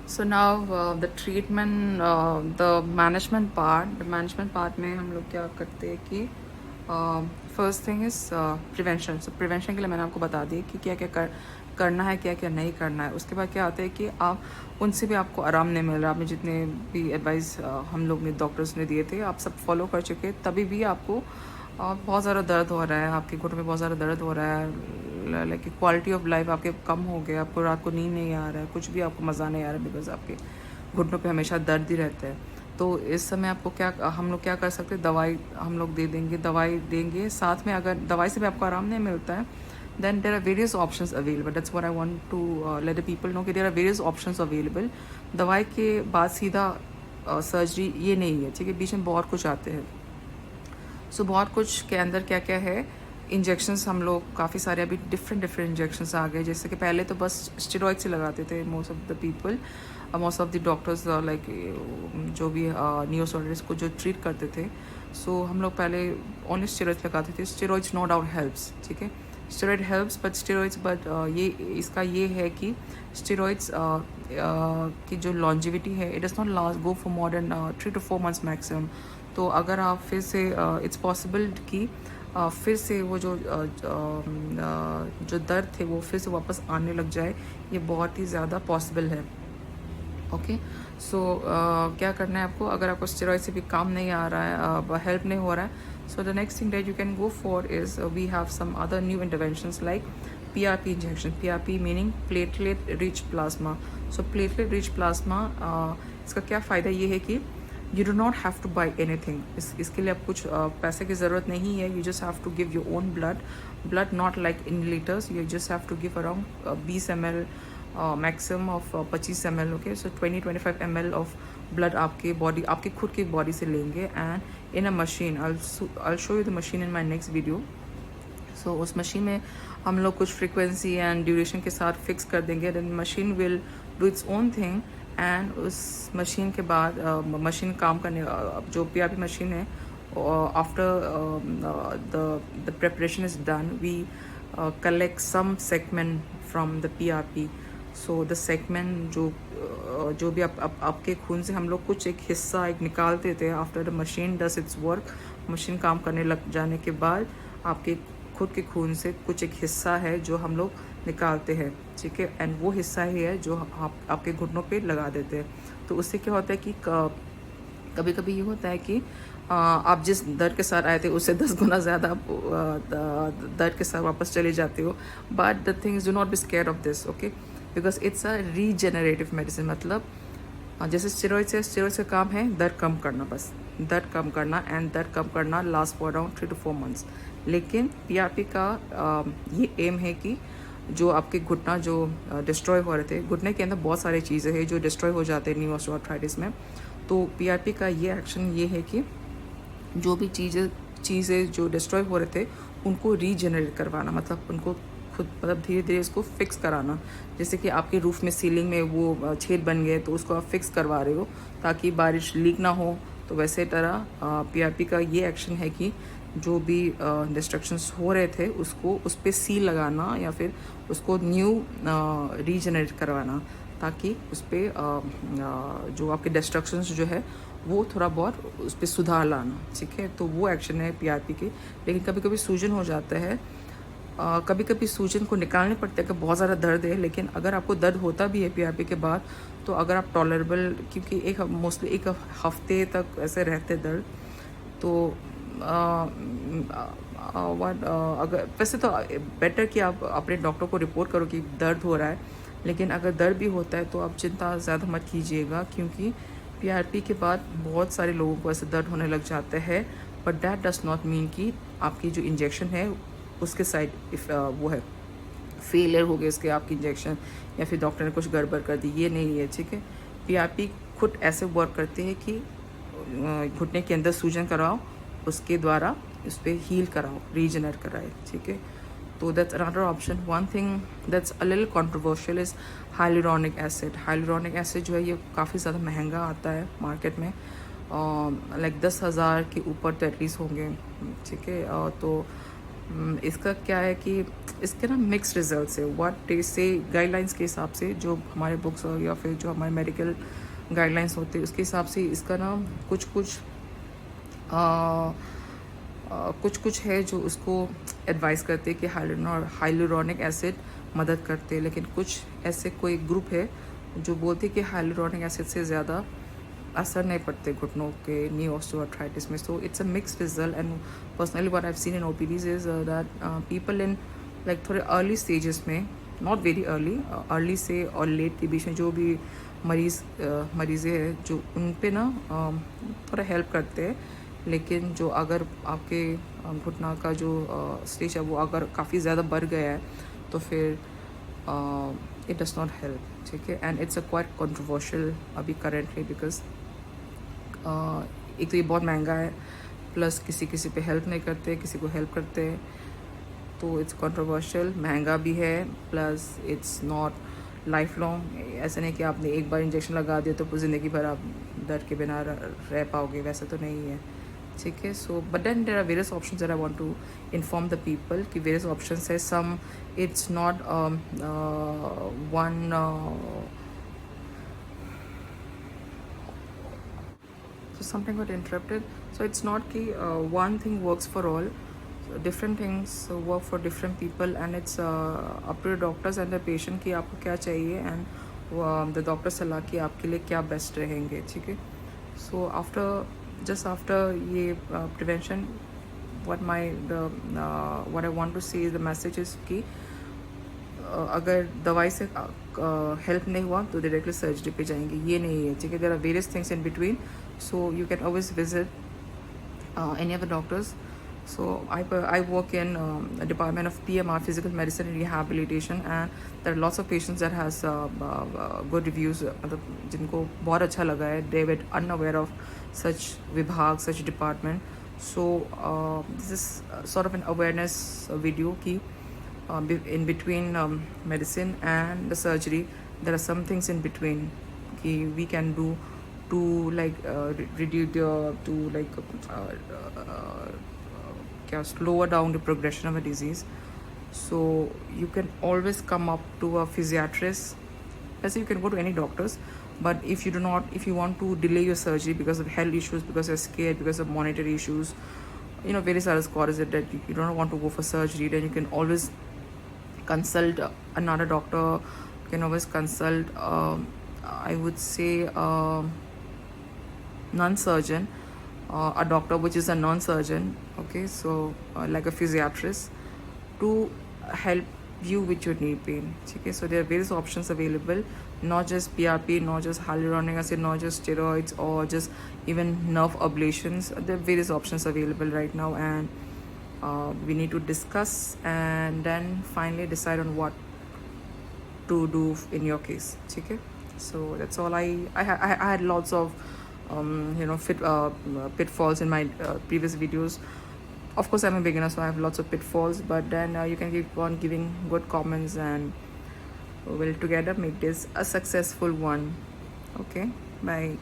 So now the treatment, the management part में हम लोग क्या करते हैं कि first thing is prevention. So prevention के लिए मैंने आपको बता दिया कि क्या क्या करना है, क्या क्या नहीं करना है. उसके बाद क्या आता है कि आप उनसे भी आपको आराम नहीं मिल रहा. आपने जितने भी एडवाइस हम लोग ने डॉक्टर्स ने दिए थे आप सब फॉलो कर चुके, तभी भी आपको बहुत ज़्यादा दर्द हो रहा है, आपके घुटने में बहुत ज़्यादा दर्द हो रहा है, लाइक क्वालिटी ऑफ लाइफ आपके कम हो गया, आपको रात को नींद नहीं आ रहा है, कुछ भी आपको मज़ा नहीं आ रहा है, बिकॉज आपके घुटनों पे हमेशा दर्द ही रहता है. तो इस समय आपको क्या, हम लोग क्या कर सकते हैं, दवाई हम लोग दे देंगे, दवाई देंगे. साथ में अगर दवाई से भी आपको आराम नहीं मिलता है, then there are various options available. That's what I want to let the people know कि there are various options available. दवाई के बाद सीधा सर्जरी ये नहीं है, ठीक है, बीच में बहुत कुछ आते हैं. सो बहुत कुछ के अंदर क्या क्या है, इंजेक्शंस हम लोग काफ़ी सारे अभी डिफरेंट इंजेक्शंस आ गए. जैसे कि पहले तो बस स्टेरॉइड से लगाते थे most of the people, most of the doctors like जो भी न्यूरोसर्जरीज को जो ट्रीट करते थे. सो हम लोग पहले ओनली स्टेरॉइड्स लगाते थे. स्टेरॉइड्स नो डाउट हेल्प्स, ठीक है, steroid helps, but steroids but ये इसका ये है कि स्टेरॉइड्स की जो लॉन्जिविटी है, it does not last go for more than 3 to 4 months maximum. तो अगर आप फिर से इट्स पॉसिबल कि फिर से वो जो दर्द थे वो फिर से वापस आने लग जाए, ये बहुत ही ज़्यादा पॉसिबल है. ओके. सो क्या करना है आपको, अगर आपको स्टेरॉइड से भी काम नहीं आ रहा है, हेल्प नहीं हो रहा है, so the next thing that you can go for is we have some other new interventions like PRP injection. PRP meaning platelet rich plasma. So platelet rich plasma, इसका क्या फ़ायदा ये है कि you do not have to buy any thing. इसके लिए आप कुछ पैसे की ज़रूरत नहीं है. You just have to give your own blood not like in litres. You just have to give around 20 ml, maximum of 25 ml. Okay. So 20-25 ml of blood आपके बॉडी, आपके खुद की बॉडी से लेंगे, and in a machine. I'll show you the machine in my next video. So उस machine में हम लोग कुछ फ्रिक्वेंसी एंड ड्यूरेशन के साथ फिक्स कर देंगे. Then machine will do its own thing, and उस मशीन के बाद मशीन काम करने, जो PRP मशीन है, after the preparation is done, we collect some segment from the PRP. So the segment जो भी आपके खून से हम लोग कुछ एक हिस्सा एक निकालते थे. After the machine does it's work, machine काम करने लग जाने के बाद आपके खुद के खून से कुछ एक हिस्सा है जो हम लोग निकालते हैं, ठीक है, एंड वो हिस्सा ही है जो आपके घुटनों पे लगा देते हैं. तो उससे क्या होता है कि कभी कभी ये होता है कि आप जिस दर्द के साथ आए थे उससे 10 गुना ज़्यादा आप दर्द के साथ वापस चले जाते हो. But the things do not be scared of this, okay, because it's a regenerative medicine. मतलब जैसे स्टेरॉइड से काम है दर्द कम करना, बस दर्द कम करना, एंड दर्द कम करना last for around 3 to 4 months. लेकिन PRP का ये एम है कि जो आपके घुटना जो डिस्ट्रॉय हो रहे थे, घुटने के अंदर बहुत सारी चीज़ें हैं जो डिस्ट्रॉय हो जाते हैं न्यूरोआर्थराइटिस में. तो PRP का ये एक्शन ये है कि जो भी चीज़ें जो डिस्ट्रॉय हो रहे थे उनको रीजनरेट करवाना, मतलब उनको खुद, मतलब धीरे धीरे इसको फिक्स कराना. जैसे कि आपके रूफ में सीलिंग में वो छेद बन गए तो उसको आप फिक्स करवा रहे हो ताकि बारिश लीक ना हो. तो वैसे तरह PRP का ये एक्शन है कि जो भी डिस्ट्रक्शंस हो रहे थे उसको उस पर सील लगाना या फिर उसको न्यू रीजनरेट करवाना, ताकि उस पर जो आपके डिस्ट्रक्शंस जो है वो थोड़ा बहुत उस पर सुधार लाना, ठीक है. तो वो एक्शन है PRP के. लेकिन कभी कभी सूजन हो जाता है, कभी कभी सूजन को निकालने पड़ता है कि बहुत ज़्यादा दर्द है. लेकिन अगर आपको दर्द होता भी है PRP के बाद, तो अगर आप टॉलरेबल, क्योंकि मोस्टली एक हफ्ते तक ऐसे रहते दर्द, तो अगर वैसे तो बेटर कि आप अपने डॉक्टर को रिपोर्ट करो कि दर्द हो रहा है. लेकिन अगर दर्द भी होता है तो आप चिंता ज़्यादा मत कीजिएगा, क्योंकि PRP के बाद बहुत सारे लोगों को ऐसे दर्द होने लग जाता है. But that does not mean कि आपकी जो इंजेक्शन है उसके साइड वो है, फेलियर हो गए उसके आपकी इंजेक्शन, या फिर डॉक्टर ने कुछ गड़बड़ कर दी, ये नहीं है, ठीक है. PRP खुद ऐसे वर्क करते हैं कि घुटने के अंदर सूजन कराओ, उसके द्वारा उस पर हील कराओ, रीजनरेट कराए, ठीक है. तो that's another option. One thing that's a little controversial is hyaluronic acid. Hyaluronic acid जो है ये काफ़ी ज़्यादा महंगा आता है मार्केट में, लाइक 10,000 के ऊपर तो एटलीस्ट होंगे, ठीक है. तो इसका क्या है कि इसके ना मिक्स रिजल्ट्स है व्हाट दे से गाइडलाइंस के हिसाब से, जो हमारे बुक्स या फिर जो हमारे मेडिकल गाइडलाइंस होते हैं उसके हिसाब से इसका ना कुछ कुछ कुछ कुछ है जो उसको एडवाइस करते हैं कि हाइलुरोनिक एसिड मदद करते हैं, लेकिन कुछ ऐसे कोई ग्रुप है जो बोलते हैं कि हाइलुरोनिक एसिड से ज़्यादा असर नहीं पड़ते घुटनों के नी ऑस्टियोआर्थराइटिस में. So it's a mix result and personally what I have seen in OPTs is that people in like थोड़े अर्ली स्टेजेस में, नॉट वेरी अर्ली से और लेट के बीच में जो भी मरीज़ें हैं जो उन पे ना थोड़ा हेल्प करते हैं, लेकिन जो अगर आपके घुटना का जो स्टेज है वो अगर काफ़ी ज़्यादा बढ़ गया है तो फिर इट डज नॉट हेल्प. ठीक है, and it's a quite controversial अभी करेंटली बिकॉज एक तो ये बहुत महंगा है, प्लस किसी किसी पे हेल्प नहीं करते, किसी को हेल्प करते हैं, तो इट्स कंट्रोवर्शियल, महंगा भी है, plus it's not life long. ऐसा नहीं कि आपने एक बार इंजेक्शन लगा दिया तो पूरी ज़िंदगी भर आप दर्द के बिना रह पाओगे, वैसा तो नहीं है. ठीक है, so but then there are various options that I want to inform the people कि वेरियस ऑप्शंस है. Some it's not one so something got interrupted. So it's not ki one thing works for all. So different things work for different people, and it's up to the doctors and the patient कि आपको क्या चाहिए, and the doctor सलाह कि आपके लिए क्या best रहेंगे. ठीक है, so just after ये prevention, what I want to say is the message is कि अगर दवाई से हेल्प नहीं हुआ तो डायरेक्टली सर्जरी पे जाएंगे, ये नहीं है. ठीक है, there are various things in between, so you can always visit any other doctors. So I work in a department of PMR, physical medicine and rehabilitation, and there are lots of patients that has good reviews, मतलब जिनको बहुत अच्छा लगा है. They were unaware of such विभाग, such department. So this is sort of an awareness video कि in between medicine and the surgery there are some things in between we can do to like reduce to like slower down the progression of a disease. So you can always come up to a physiatrist. As you can go to any doctors, but if you want to delay your surgery because of health issues, because you're scared, because of monetary issues, various other causes that you don't want to go for surgery, then you can always consult another doctor. You can always consult I would say non-surgeon, a doctor which is a non-surgeon, okay, so like a physiatrist, to help you with your knee pain. Okay, so there are various options available, not just PRP, not just hyaluronic acid, not just steroids, or just even nerve ablations. There are various options available right now, and we need to discuss and then finally decide on what to do in your case. Okay, so that's all. I had lots of pitfalls in my previous videos. Of course, I'm a beginner, so I have lots of pitfalls, but then you can keep on giving good comments, and we'll together make this a successful one. Okay, bye.